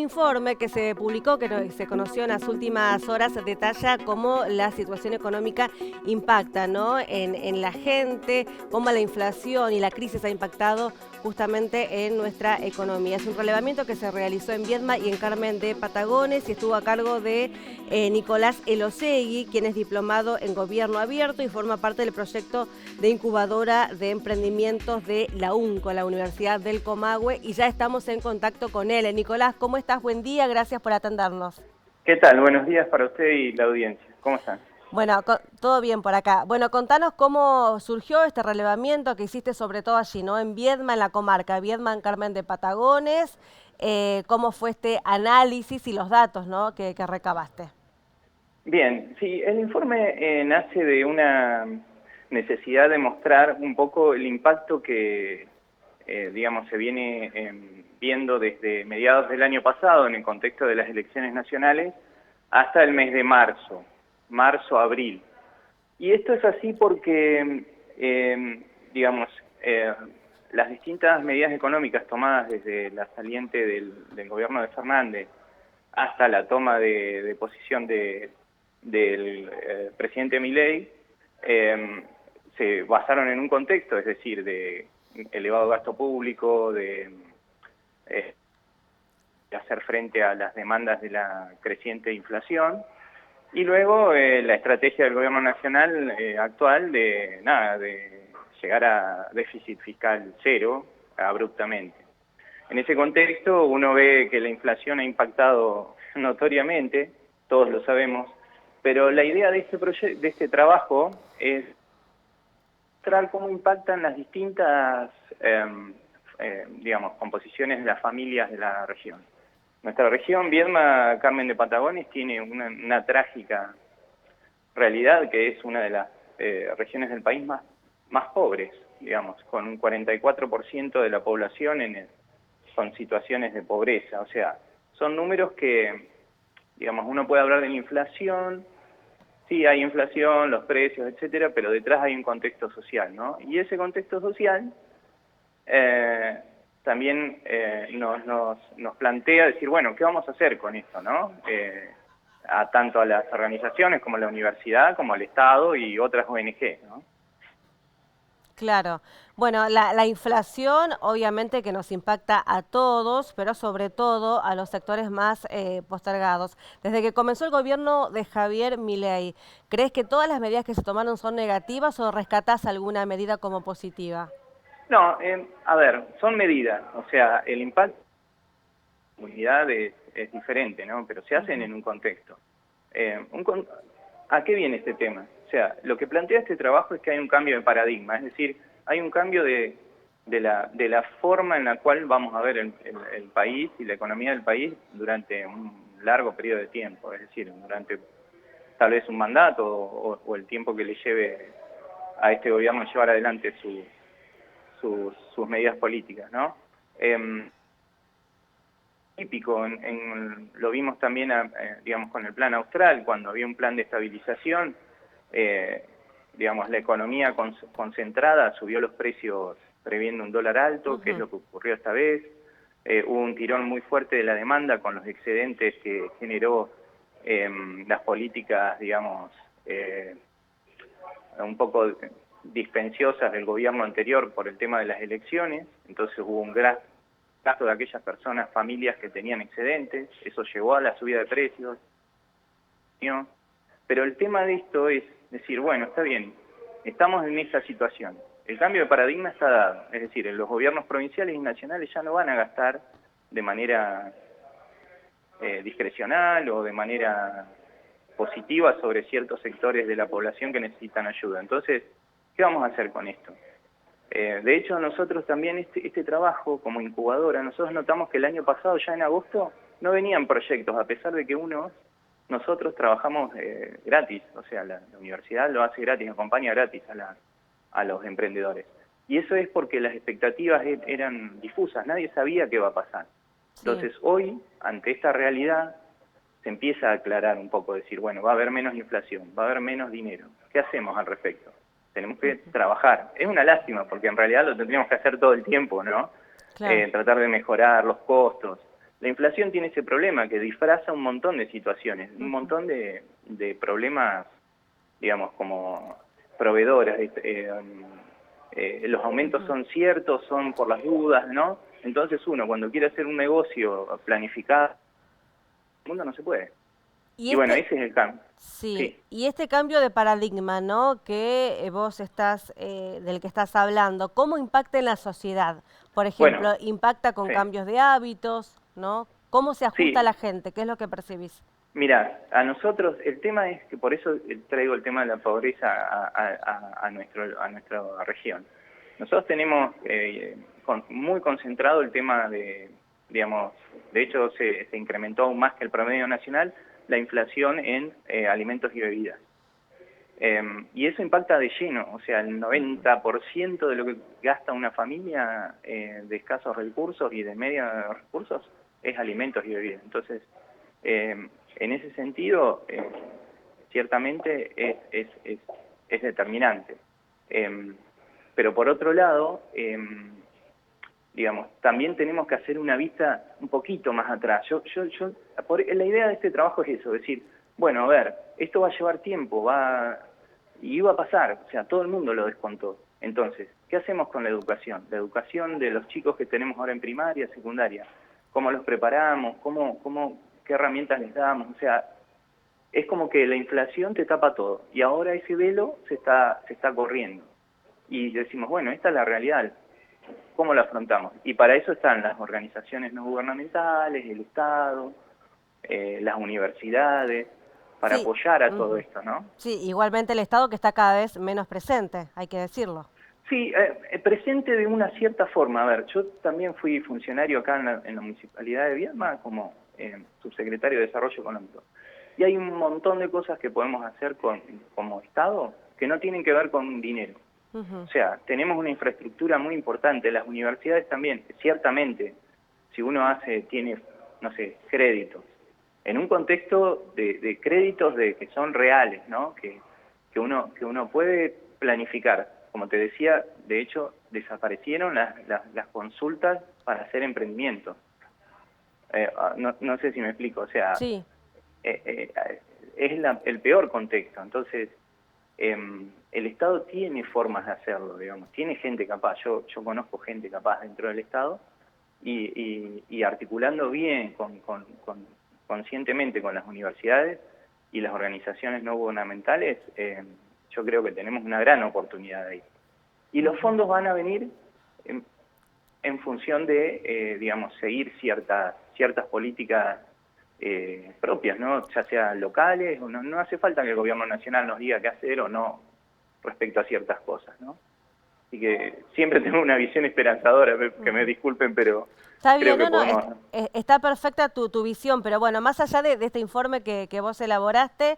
informe que se publicó, se conoció en las últimas horas, detalla cómo la situación económica impacta, ¿no?, en la gente, cómo la inflación y la crisis ha impactado justamente en nuestra economía. Es un relevamiento que se realizó en Viedma y en Carmen de Patagones y estuvo a cargo de Nicolás Elosegui, quien es diplomado en Gobierno Abierto y forma parte del proyecto de incubadora de emprendimientos de la UNCO, la Universidad del Comahue, y ya estamos en contacto con él. Nicolás, ¿cómo estás? Buen día, gracias por atendernos. ¿Qué tal? Buenos días para usted y la audiencia. ¿Cómo están? Bueno, todo bien por acá. Bueno, contanos cómo surgió este relevamiento que hiciste sobre todo allí, ¿no? En Viedma, en la comarca, Viedma, en Carmen de Patagones. ¿Cómo fue este análisis y los datos, ¿no?, que recabaste? Bien, sí, el informe nace de una necesidad de mostrar un poco el impacto que, digamos, se viene viendo desde mediados del año pasado en el contexto de las elecciones nacionales hasta el mes de marzo-abril. Y esto es así porque, digamos, las distintas medidas económicas tomadas desde la saliente del gobierno de Fernández hasta la toma de posición del presidente Milei, se basaron en un contexto, es decir, de elevado gasto público, de hacer frente a las demandas de la creciente inflación, y luego la estrategia del gobierno nacional actual de llegar a déficit fiscal cero abruptamente. En ese contexto uno ve que la inflación ha impactado notoriamente, todos lo sabemos, pero la idea de este trabajo es mostrar cómo impactan las distintas, digamos, composiciones de las familias de la región. Nuestra región, Viedma, Carmen de Patagones, tiene una trágica realidad que es una de las regiones del país más pobres, digamos, con un 44% de la población con situaciones de pobreza. O sea, son números que, digamos, uno puede hablar de la inflación, sí hay inflación, los precios, etcétera, pero detrás hay un contexto social, ¿no? Y ese contexto social también nos plantea decir, bueno, ¿qué vamos a hacer con esto, no? Tanto a las organizaciones como a la universidad, como al Estado y otras ONG, ¿no? Claro. Bueno, la inflación obviamente que nos impacta a todos, pero sobre todo a los sectores más postergados. Desde que comenzó el gobierno de Javier Milei, ¿crees que todas las medidas que se tomaron son negativas o rescatás alguna medida como positiva? No, a ver, son medidas, o sea, el impacto de la comunidad es diferente, ¿no? Pero se hacen en un contexto. ¿A qué viene este tema? O sea, lo que plantea este trabajo es que hay un cambio de paradigma, es decir, hay un cambio de la forma en la cual vamos a ver el país y la economía del país durante un largo periodo de tiempo, es decir, durante tal vez un mandato o el tiempo que le lleve a este gobierno llevar adelante sus medidas políticas, ¿no? Típico, lo vimos también, digamos, con el plan austral, cuando había un plan de estabilización, digamos, la economía concentrada subió los precios previendo un dólar alto, que es lo que ocurrió esta vez. Hubo un tirón muy fuerte de la demanda con los excedentes que generó las políticas, digamos, un poco dispensiosas del gobierno anterior por el tema de las elecciones. Entonces hubo un gran gasto de aquellas personas, familias que tenían excedentes, eso llevó a la subida de precios. Pero el tema de esto es decir, bueno, está bien, estamos en esta situación, el cambio de paradigma está dado, es decir, los gobiernos provinciales y nacionales ya no van a gastar de manera discrecional o de manera positiva sobre ciertos sectores de la población que necesitan ayuda. Entonces, ¿qué vamos a hacer con esto? De hecho, nosotros también este trabajo como incubadora, nosotros notamos que el año pasado, ya en agosto, no venían proyectos, a pesar de que nosotros trabajamos gratis, o sea, la universidad lo hace gratis, acompaña gratis a los emprendedores. Y eso es porque las expectativas eran difusas, nadie sabía qué va a pasar. Sí. Entonces, hoy, ante esta realidad, se empieza a aclarar un poco, decir, bueno, va a haber menos inflación, va a haber menos dinero. ¿Qué hacemos al respecto? Tenemos que trabajar. Es una lástima, porque en realidad lo tendríamos que hacer todo el tiempo, ¿no? Claro. Tratar de mejorar los costos. La inflación tiene ese problema que disfraza un montón de situaciones, un montón de problemas, digamos, como proveedoras. Los aumentos son ciertos, son por las dudas, ¿no? Entonces uno, cuando quiere hacer un negocio planificado, el mundo no se puede. Y bueno, ese es el cambio. Sí, y este cambio de paradigma, ¿no? Que vos estás, del que estás hablando, ¿cómo impacta en la sociedad? Por ejemplo, Bueno, ¿impacta con sí, cambios de hábitos, ¿no? ¿Cómo se ajusta a la sí. gente? ¿Qué es lo que percibís? Mira, a nosotros el tema es que por eso traigo el tema de la pobreza a nuestra región. Nosotros tenemos muy concentrado el tema de, digamos, de hecho se incrementó aún más que el promedio nacional la inflación en alimentos y bebidas. Y eso impacta de lleno, o sea, el 90% de lo que gasta una familia de escasos recursos y de medios recursos es alimentos y bebidas. Entonces, en ese sentido, ciertamente es determinante. Pero por otro lado, digamos, también tenemos que hacer una vista un poquito más atrás. La idea de este trabajo es eso, decir, bueno, a ver, esto va a llevar tiempo, y va a pasar, o sea, todo el mundo lo descontó. Entonces, ¿qué hacemos con la educación? La educación de los chicos que tenemos ahora en primaria, secundaria, ¿cómo los preparamos? ¿Qué herramientas les damos? O sea, es como que la inflación te tapa todo, y ahora ese velo se está corriendo. Y decimos, bueno, esta es la realidad, ¿cómo la afrontamos? Y para eso están las organizaciones no gubernamentales, el Estado, las universidades, para Sí, apoyar a todo esto, ¿no? sí, igualmente el Estado que está cada vez menos presente, hay que decirlo. Sí, presente de una cierta forma. A ver, yo también fui funcionario acá en la Municipalidad de Viedma como subsecretario de Desarrollo Económico. Y hay un montón de cosas que podemos hacer como Estado que no tienen que ver con dinero. O sea, tenemos una infraestructura muy importante, las universidades también, ciertamente, si uno tiene, no sé, créditos, en un contexto de créditos que son reales, ¿no? Que uno puede planificar. Como te decía, de hecho, desaparecieron las consultas para hacer emprendimiento. No sé si me explico, o sea, Sí. es el peor contexto. Entonces, el Estado tiene formas de hacerlo, digamos, tiene gente capaz. Yo conozco gente capaz dentro del Estado y articulando bien, conscientemente con las universidades y las organizaciones no gubernamentales, yo creo que tenemos una gran oportunidad ahí. Y los fondos van a venir en función de, digamos, seguir ciertas políticas propias, ¿no? Ya sea locales, o no hace falta que el gobierno nacional nos diga qué hacer o no respecto a ciertas cosas, ¿no? Así que siempre tengo una visión esperanzadora, que me disculpen, pero Está creo bien, que no, no, podemos... está perfecta tu visión, pero bueno, más allá de este informe que vos elaboraste,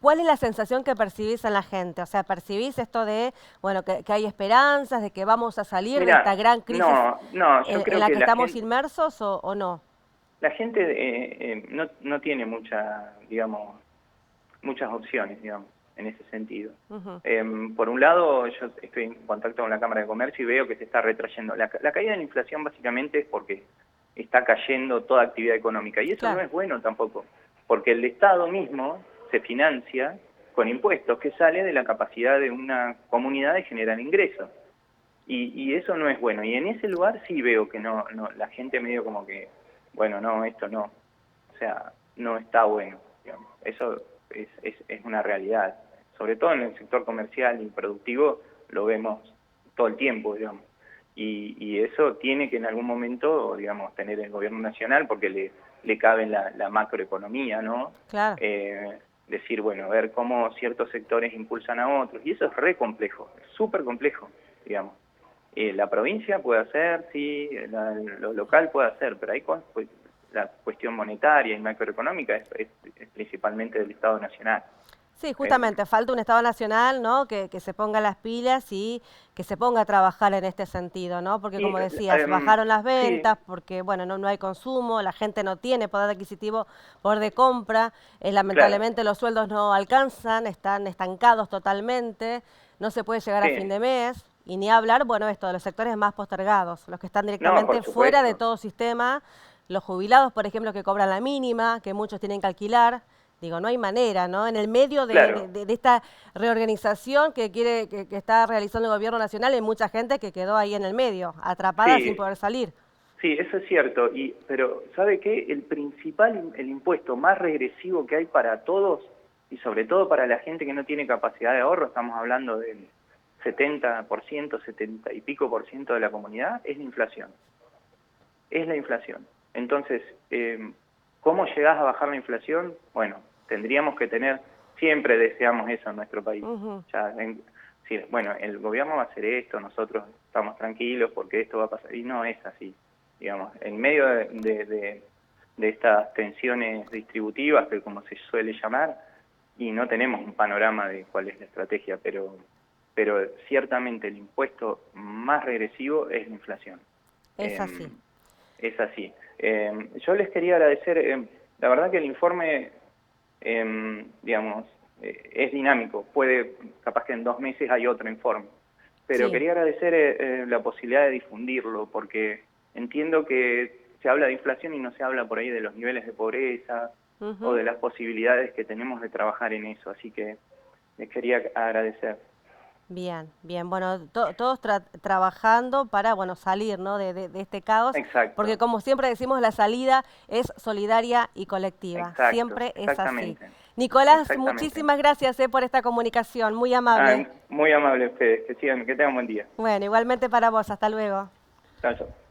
¿cuál es la sensación que percibís en la gente? O sea, ¿percibís esto de, bueno, que hay esperanzas, de que vamos a salir de esta Mira, gran crisis no, yo en creo la que que estamos inmersos o no? la gente no tiene digamos, muchas opciones, digamos, en ese sentido. Por un lado, yo estoy en contacto con la Cámara de Comercio y veo que se está retrayendo. La caída de la inflación básicamente es porque está cayendo toda actividad económica, y eso no Claro. es bueno tampoco, porque el Estado mismo se financia con impuestos que sale de la capacidad de una comunidad de generar ingresos. Y eso no es bueno. Y en ese lugar sí veo que no la gente medio como que, bueno, no, esto no. O sea, no está bueno, digamos. Eso es una realidad. Sobre todo en el sector comercial y productivo lo vemos todo el tiempo, digamos. Y eso tiene que en algún momento, digamos, tener el gobierno nacional, porque le cabe la macroeconomía, ¿no? Claro. Decir, bueno, ver cómo ciertos sectores impulsan a otros. Y eso es re complejo, es súper complejo, digamos. La provincia puede hacer, sí, lo local puede hacer, pero hay pues, la cuestión monetaria y macroeconómica es principalmente del Estado Nacional. Sí, justamente, falta un Estado nacional, ¿no? Que se ponga las pilas y que se ponga a trabajar en este sentido, ¿no? Porque Y, como decías, bajaron las sí, ventas porque, bueno, no hay consumo, la gente no tiene poder adquisitivo, poder de compra, claro, lamentablemente los sueldos no alcanzan, están estancados totalmente, no se puede llegar a fin sí. de mes, y ni hablar, bueno, esto de los sectores más postergados, los que están No, directamente por fuera de supuesto. todo sistema, los jubilados, por ejemplo, que cobran la mínima, que muchos tienen que alquilar. Digo, no hay manera, ¿no? En el medio Claro. de esta reorganización que está realizando el gobierno nacional, hay mucha gente que quedó ahí en el medio, atrapada sin Sí, poder salir. sí, eso es cierto. Pero ¿sabe qué? El principal, el impuesto más regresivo que hay para todos, y sobre todo para la gente que no tiene capacidad de ahorro, estamos hablando del 70%, 70 y pico por ciento de la comunidad, es la inflación. Es la inflación. Entonces, ¿cómo llegás a bajar la inflación? Bueno, tendríamos que tener, siempre deseamos eso en nuestro país. Ujú. Sí, bueno, el gobierno va a hacer esto, nosotros estamos tranquilos porque esto va a pasar. Y no es así, digamos. En medio de estas tensiones distributivas, que como se suele llamar, y no tenemos un panorama de cuál es la estrategia, pero ciertamente el impuesto más regresivo es la inflación. Es así. Es así. Yo les quería agradecer, la verdad que el informe, digamos, es dinámico, capaz que en 2 meses hay otro informe, pero Sí. quería agradecer la posibilidad de difundirlo, porque entiendo que se habla de inflación y no se habla por ahí de los niveles de pobreza o Ujú. de las posibilidades que tenemos de trabajar en eso, así que les quería agradecer. Bien, bien. Bueno, todos trabajando para, bueno, salir, ¿no? de este caos, porque Exacto, como siempre decimos, la salida es solidaria y colectiva. exacto, Siempre es así. exactamente, Nicolás, exactamente. muchísimas gracias, por esta comunicación, muy Ah, amable. muy amable ustedes, que tengan buen día. Bueno, igualmente para vos, hasta luego. Chao, chao.